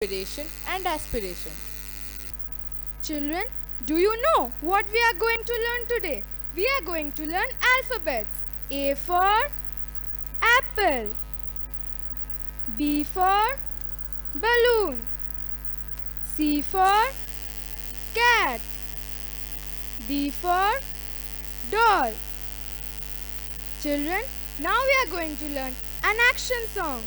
inspiration and aspiration. Children, do you know what we are going to learn today? We are going to learn alphabets. A for apple, B for balloon, C for cat, D for doll. Children, now we are going to learn an action song.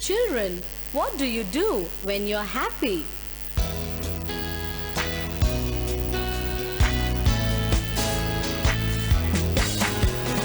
Children, what do you do when you're happy?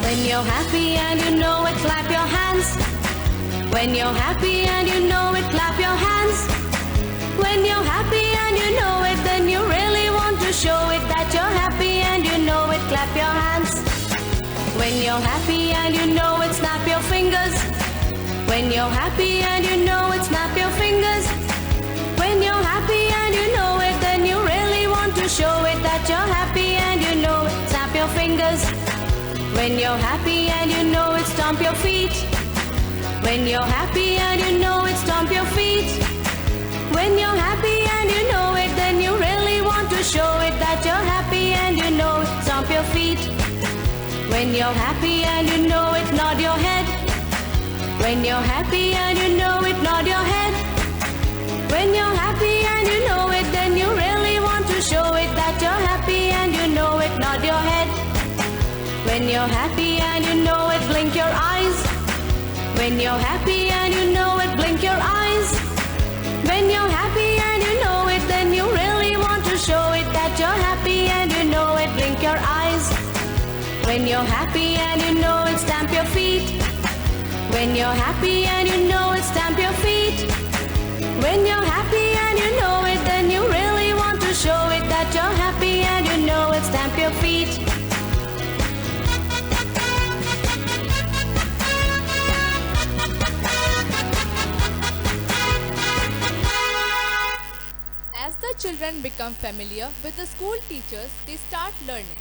When you're happy and you know it, clap your hands. When you're happy and you know it, clap your hands. When you're happy and you know it, then you really want to show it that you're happy and you know it, clap your hands. When you're happy and you know it, snap your fingers. When you're happy and you know it, snap your fingers. When you're happy and you know it, then you really want to show it that you're happy and you know it, snap your fingers. When you're happy and you know it, stomp your feet. When you're happy and you know it, stomp your feet. When you're happy and you know it, then you really want to show it that you're happy and you know it, stomp your feet. When you're happy and you know it, nod your head. When you're happy and you know it, nod your head. When you're happy and you know it, then you really want to show it that you're happy and you know it, nod your head. When you're happy and you know it, blink your eyes. When you're happy and you know it, blink your eyes. When you're happy and you know it, then you really want to show it that you're happy and you know it, blink your eyes. When you're happy and you know it, stamp your feet. When you're happy and you know it, stamp your feet. When you're happy and you know it, then you really want to show it that you're happy and you know it, stamp your feet. As the children become familiar with the school teachers, they start learning.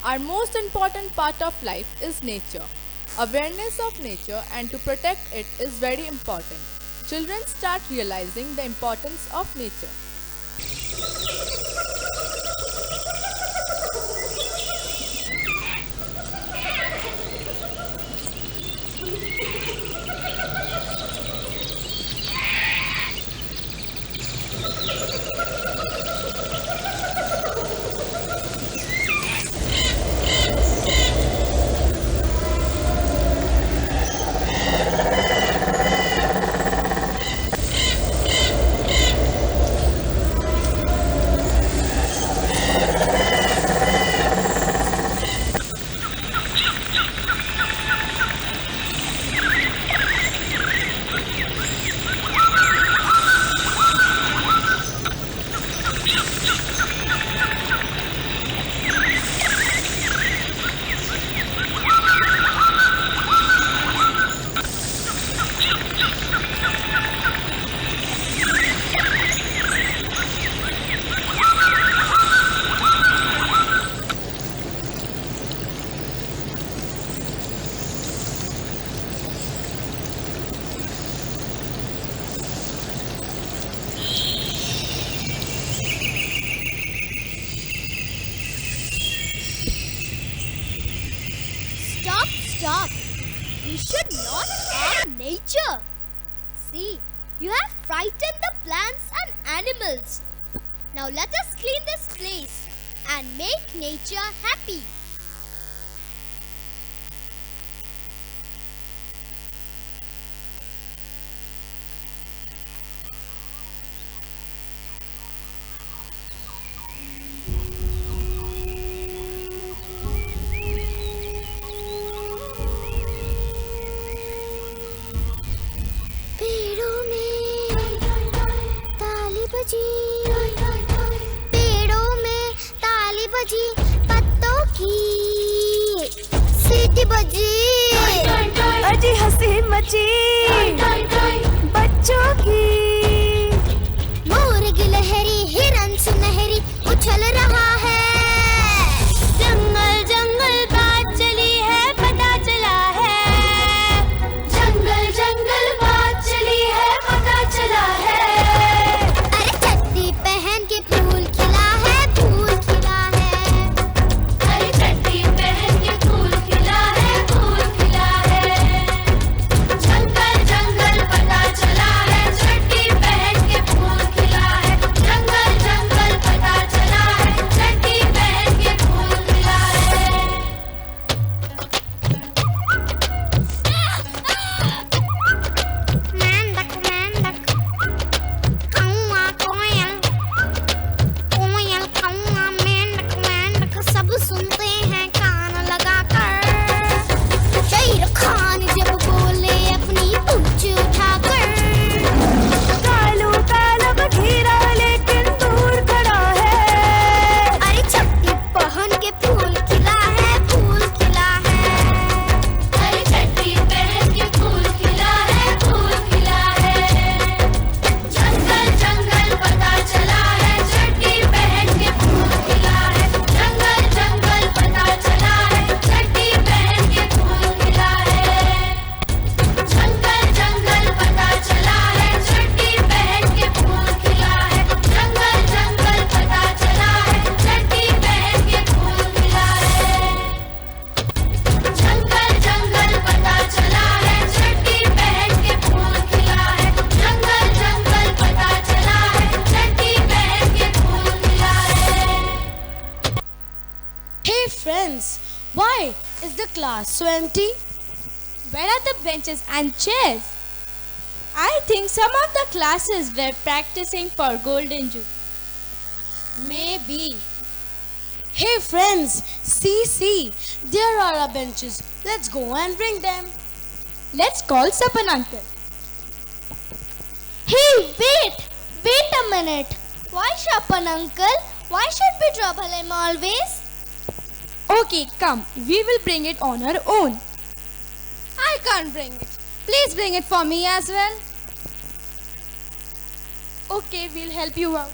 Our most important part of life is nature. Awareness of nature and to protect it is very important. Children start realizing the importance of nature. Stop! You should not harm nature. See, you have frightened the plants and animals. Now let us clean this place and make nature happy. पेड़ों में ताली बजी पत्तों की सीटी बजी अजी हंसी मची बच्चों की मोर गिलहरी हिरन सुनहरी उछल रहा है जंगल जंगल बात चली है पता चला है जंगल Is the class so empty? Where are the benches and chairs? I think some of the classes were practicing for Golden Jubilee. Maybe. Hey friends, see, there are our benches. Let's go and bring them. Let's call Sapan uncle. Hey, wait a minute. Why Shapan uncle? Why should we trouble him always? Okay, come. We will bring it on our own. I can't bring it. Please bring it for me as well. Okay, we'll help you out.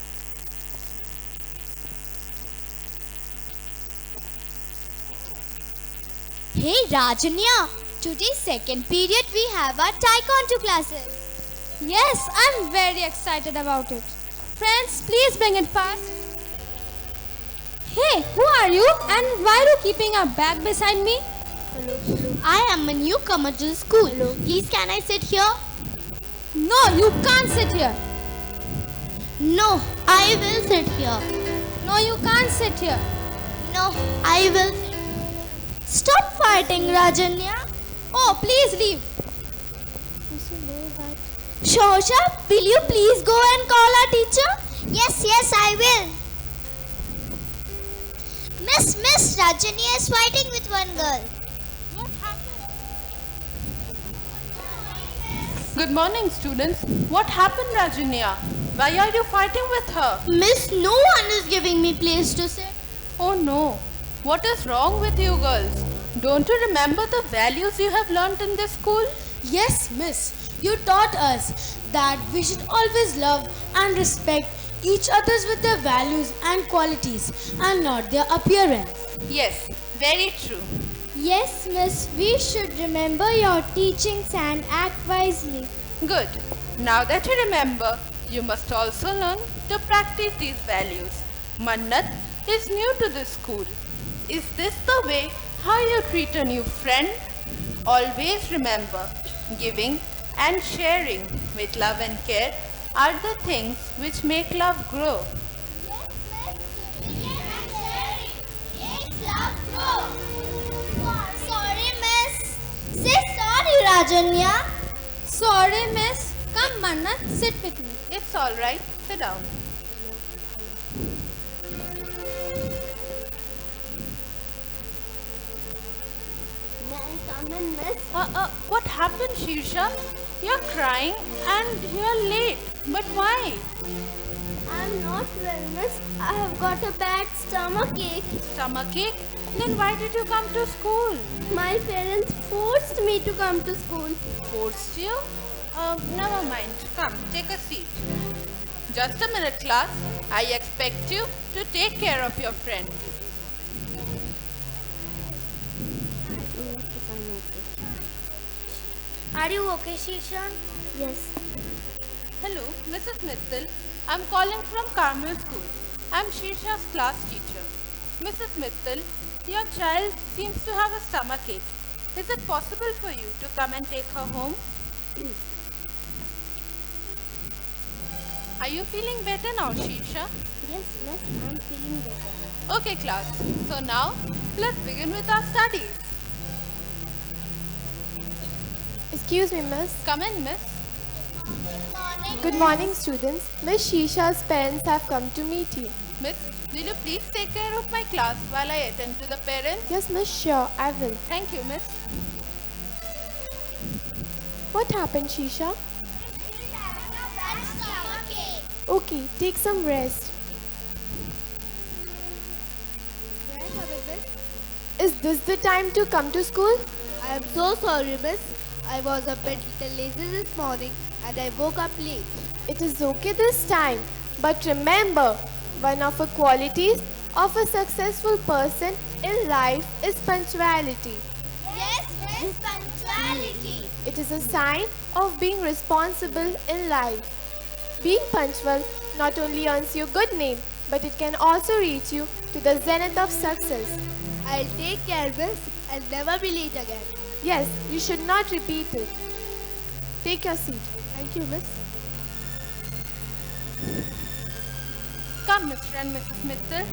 Hey Rajanya, today's second period we have our taekwondo classes. Yes, I'm very excited about it. Friends, please bring it fast. Hey, who are you and why are you keeping a bag beside me? I am a newcomer to the school. Please can I sit here? No, you can't sit here. No, I will sit here. No, you can't sit here. No, I will. Stop fighting, Rajanya. Oh, please leave. Shosha, will you please go and call our teacher? Yes, I will. Miss, Rajanya is fighting with one girl. Good morning, students. What happened, Rajanya? Why are you fighting with her? Miss, no one is giving me place to sit. Oh no. What is wrong with you girls? Don't you remember the values you have learnt in this school? Yes, miss. You taught us that we should always love and respect each others with their values and qualities and not their appearance. Yes, very true. Yes, miss, we should remember your teachings and act wisely. Good. Now that you remember, you must also learn to practice these values. Mannat is new to this school. Is this the way how you treat a new friend? Always remember, giving and sharing with love and care are the things which make love grow. Sorry, miss. Say sorry, Rajanya. Sorry, miss. Come, Mannat, sit with me. It's alright. Sit down. What happened, Shirsha? You're crying and you're late. But why? I'm not well, miss. I have got a bad stomachache. Stomachache? Then why did you come to school? My parents forced me to come to school. Forced you? Never mind. Come, take a seat. Just a minute, class. I expect you to take care of your friend. Are you okay, Shishan? Yes. Hello, Mrs. Mittal. I'm calling from Carmel School. I'm Shirsha's class teacher. Mrs. Mittal, your child seems to have a stomachache. Is it possible for you to come and take her home? Are you feeling better now, Shirsha? Yes, miss, I'm feeling better. Okay, class. So now, let's begin with our studies. Excuse me, miss. Come in, miss. Good morning, students. Miss Shisha's parents have come to meet you. Miss, will you please take care of my class while I attend to the parents? Yes, miss, sure, I will. Thank you, miss. What happened, Shisha? Okay, take some rest. Is this the time to come to school? I am so sorry, miss. I was a bit lazy this morning and I woke up late. It is okay this time. But remember, one of the qualities of a successful person in life is punctuality. Yes, miss, punctuality. It is a sign of being responsible in life. Being punctual not only earns you good name, but it can also reach you to the zenith of success. I'll take care, miss, and never be late again. Yes, you should not repeat it. Take your seat. Thank you, miss. Come, Mr. and Mrs. Mittal.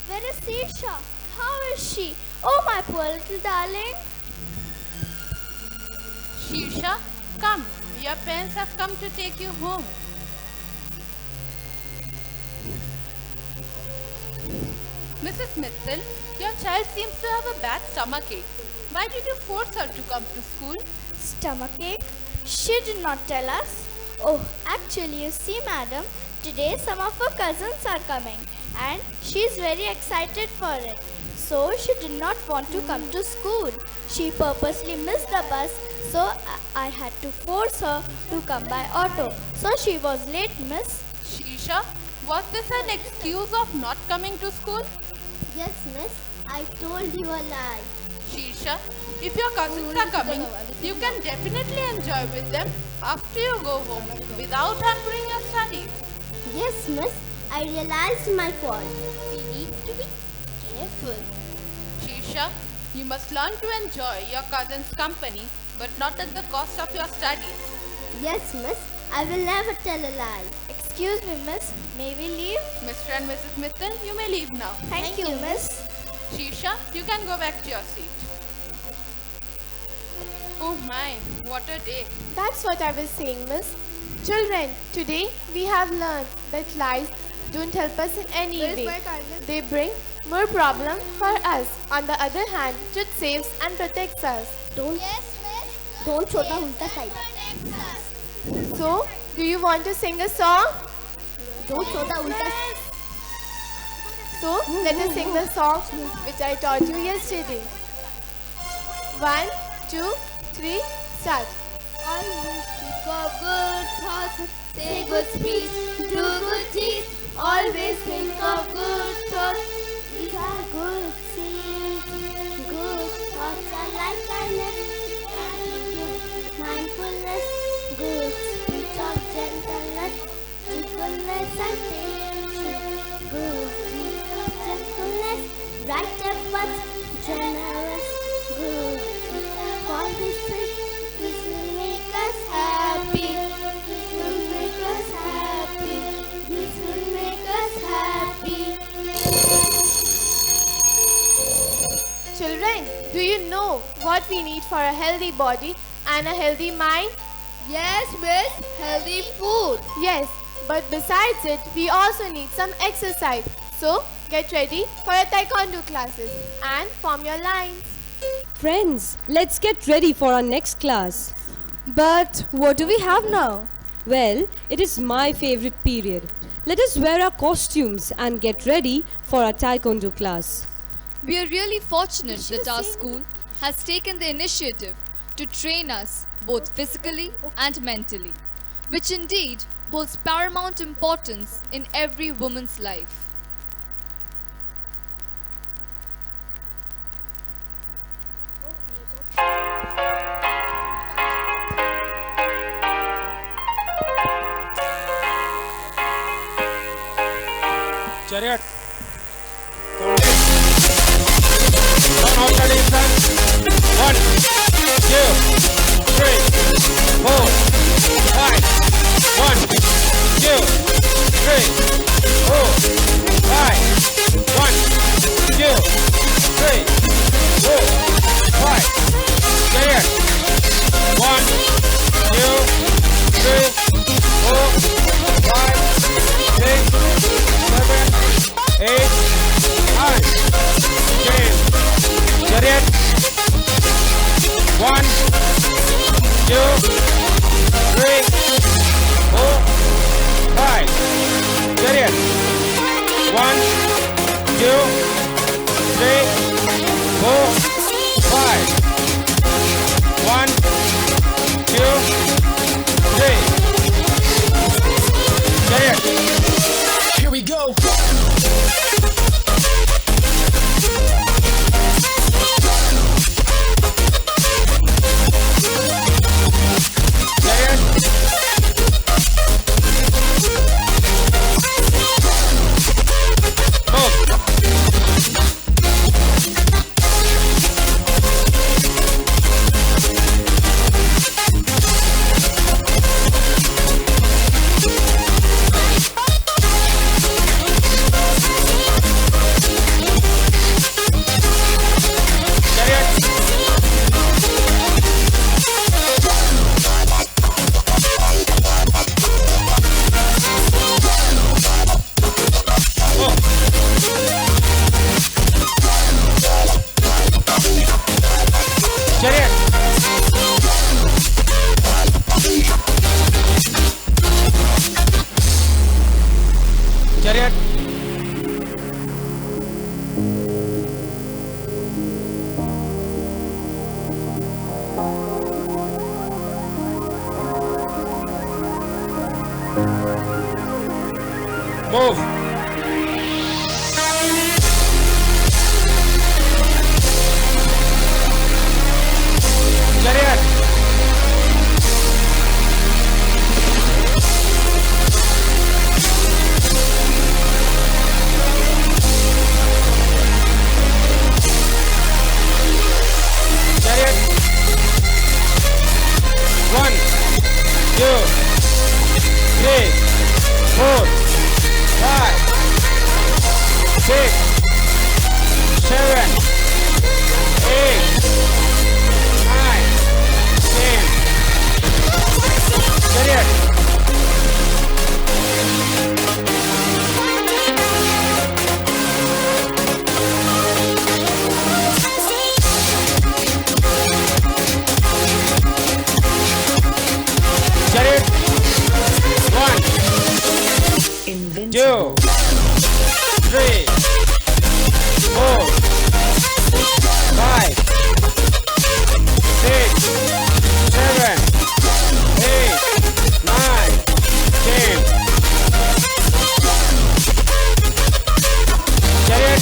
Where is Sisha? How is she? Oh, my poor little darling. Shirsha, come. Your parents have come to take you home. Mrs. Mitchell, your child seems to have a bad stomachache. Why did you force her to come to school? Stomachache? She did not tell us. Oh, actually, you see, madam, today some of her cousins are coming and she is very excited for it. So she did not want to come to school. She purposely missed the bus, so I had to force her to come by auto. So she was late, miss. Shirsha, was this an excuse of not coming to school? Yes, miss. I told you a lie. Shirsha, if your cousins are coming, you can definitely enjoy with them after you go home without hampering your studies. Yes, miss. I realized my fault. We need to be careful. Shirsha, you must learn to enjoy your cousin's company, but not at the cost of your studies. Yes, miss. I will never tell a lie. Excuse me, miss. May we leave? Mr. and Mrs. Mittal, you may leave now. Thank you, miss. Shirsha, you can go back to your seat. Oh my, what a day. That's what I was saying, miss. Children, today we have learned that lies don't help us in any way. They bring more problem for us. On the other hand, truth saves and protects us. Don't show the ulta side. So, do you want to sing a song? Don't show the ulta. So, let us sing the song which I taught you yesterday. 1, 2, 3, start. Always think of good thoughts, say good speech, do good deeds. Always think of good thoughts. These are good seeds. Good thoughts are like kindness, gratitude, mindfulness, good speech of gentleness, truthfulness and patience. Good deeds of gentleness, right efforts, generous. Good deeds of all these things. This will make us happy. This will make us happy. This will make us happy. Children, do you know what we need for a healthy body and a healthy mind? Yes, miss. Healthy food. Yes, but besides it, we also need some exercise. So, get ready for your taekwondo classes and form your lines. Friends, let's get ready for our next class. But what do we have now? Well, it is my favorite period. Let us wear our costumes and get ready for our taekwondo class. We are really fortunate that our school has taken the initiative to train us both physically and mentally, which indeed holds paramount importance in every woman's life. Chariot. One outside inside. 1, 2, 3, 4, 5. 1, 2, 3, 4, 5. 1, 2, 3, 4, 5. Chariot. 1, 2, 3, 4, 5, 6, 7, 8, 9, 10. Chariot. 1, Move. Chariot. Chariot. 1, 2, 3, 4, 5, 6, 7, 8, 9, 10. Chariot. Chariot. 1, 2, 3, 4, 5, 6, 7, 8, 9, 10. Chariot.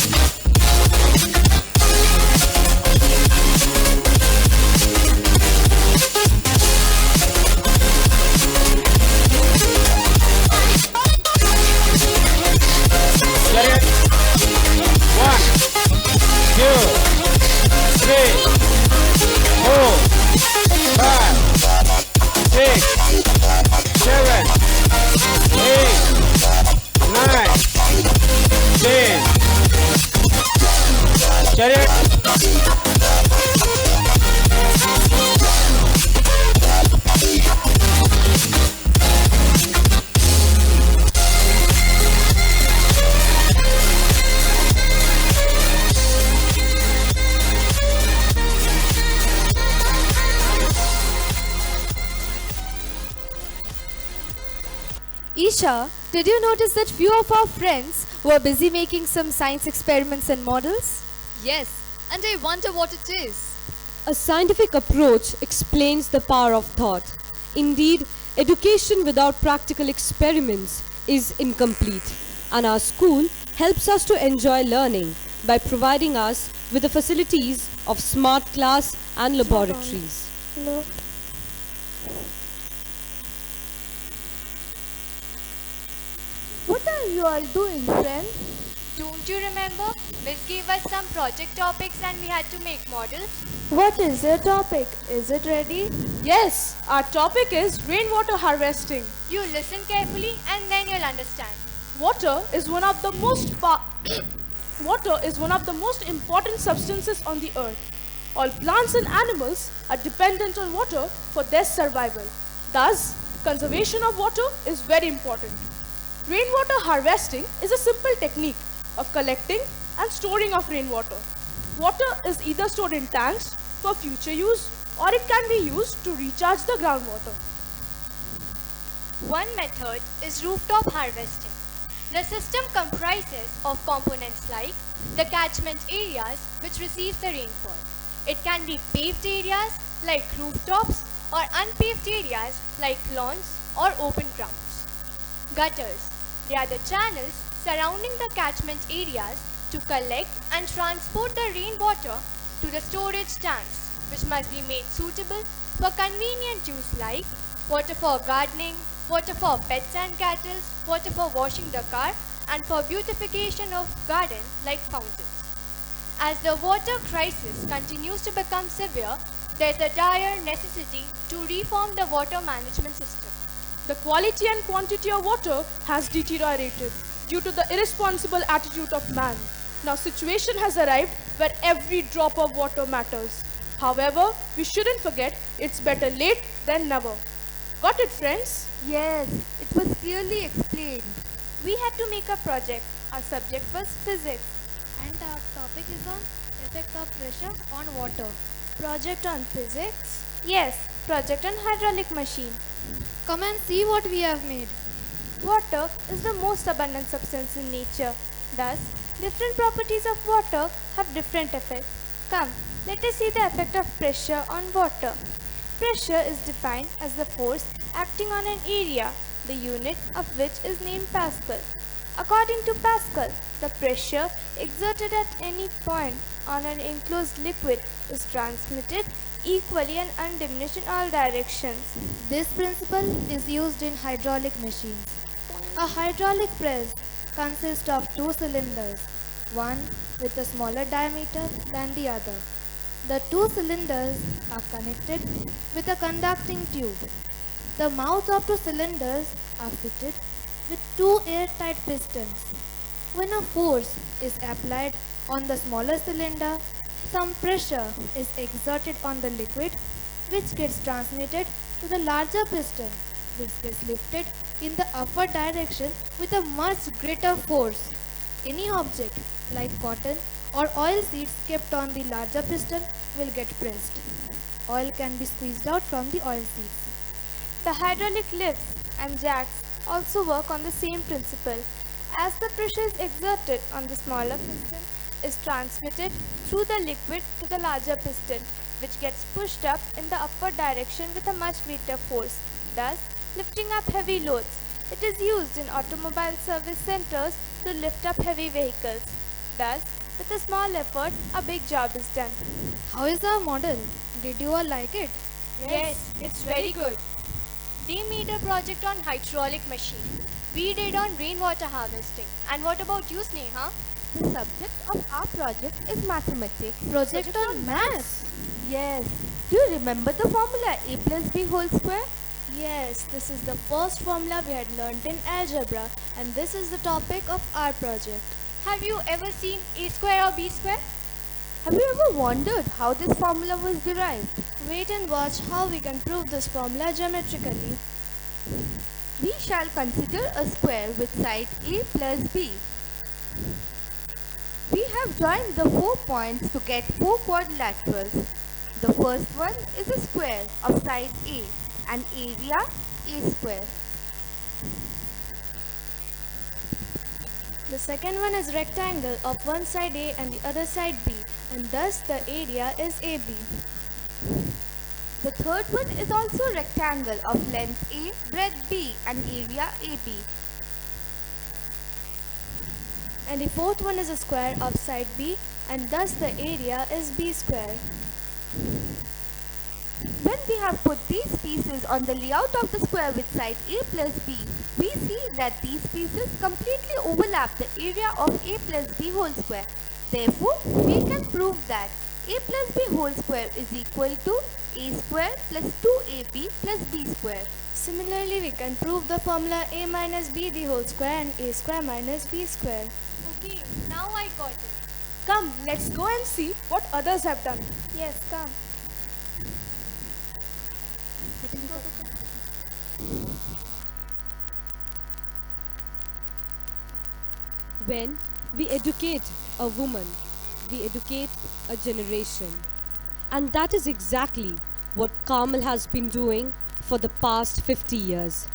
Chariot. 1, 2, 3, 4, 5, 6, 7, 8, 9, 10. Chariot. Isha, did you notice that few of our friends were busy making some science experiments and models? Yes, and I wonder what it is. A scientific approach explains the power of thought. Indeed, education without practical experiments is incomplete, and our school helps us to enjoy learning by providing us with the facilities of smart class and laboratories. What are you all doing, friends? Don't you remember? Miss gave us some project topics and we had to make models. What is your topic? Is it ready? Yes, our topic is rainwater harvesting. You listen carefully and then you'll understand. Water is one of the most Water is one of the most important substances on the earth. All plants and animals are dependent on water for their survival. Thus, conservation of water is very important. Rainwater harvesting is a simple technique of collecting and storing of rainwater. Water is either stored in tanks for future use or it can be used to recharge the groundwater. One method is rooftop harvesting. The system comprises of components like the catchment areas which receive the rainfall. It can be paved areas like rooftops or unpaved areas like lawns or open grounds. Gutters. They are the channels surrounding the catchment areas to collect and transport the rainwater to the storage tanks, which must be made suitable for convenient use like water for gardening, water for pets and cattle, water for washing the car, and for beautification of garden like fountains. As the water crisis continues to become severe, there is a dire necessity to reform the water management system. The quality and quantity of water has deteriorated due to the irresponsible attitude of man. Now situation has arrived where every drop of water matters. However, we shouldn't forget it's better late than never. Got it, friends? Yes, it was clearly explained. We had to make a project. Our subject was physics. And our topic is on effect of pressure on water. Project on physics? Yes, project on hydraulic machine. Come and see what we have made. Water is the most abundant substance in nature. Thus, different properties of water have different effects. Come, let us see the effect of pressure on water. Pressure is defined as the force acting on an area, the unit of which is named Pascal. According to Pascal, the pressure exerted at any point on an enclosed liquid is transmitted equally and undiminished in all directions. This principle is used in hydraulic machines. A hydraulic press consists of two cylinders, one with a smaller diameter than the other. The two cylinders are connected with a conducting tube. The mouths of two cylinders are fitted with two airtight pistons. When a force is applied on the smaller cylinder, some pressure is exerted on the liquid, which gets transmitted to the larger piston, which gets lifted in the upward direction with a much greater force. Any object like cotton or oil seeds kept on the larger piston will get pressed. Oil can be squeezed out from the oil seeds. The hydraulic lifts and jacks also work on the same principle. As the pressure is exerted on the smaller piston is transmitted through the liquid to the larger piston, which gets pushed up in the upward direction with a much greater force, thus lifting up heavy loads. It is used in automobile service centers to lift up heavy vehicles. Thus, with a small effort, a big job is done. How is our model? Did you all like it? Yes, it's very good. We made a project on hydraulic machine. We did on rainwater harvesting. And what about you, Sneha? The subject of our project is mathematics. Project on maths? Yes. Do you remember the formula a plus b whole square? Yes, this is the first formula we had learned in algebra, and this is the topic of our project. Have you ever seen a square or b square? Have you ever wondered how this formula was derived? Wait and watch how we can prove this formula geometrically. We shall consider a square with side a plus b. We have joined the 4 points to get 4 quadrilaterals. The first one is a square of side a and area a square. The second one is rectangle of one side a and the other side b, and thus the area is AB. The third one is also a rectangle of length a, breadth b and area AB. And the fourth one is a square of side b, and thus the area is b square. When we have put these pieces on the layout of the square with side a plus b, we see that these pieces completely overlap the area of a plus b whole square. Therefore, we can prove that a plus b whole square is equal to a square plus 2ab plus b square. Similarly, we can prove the formula a minus b the whole square and a square minus b square. Okay, now I got it. Come, let's go and see what others have done. Yes, come. When we educate a woman, we educate a generation. And that is exactly what Carmel has been doing for the past 50 years.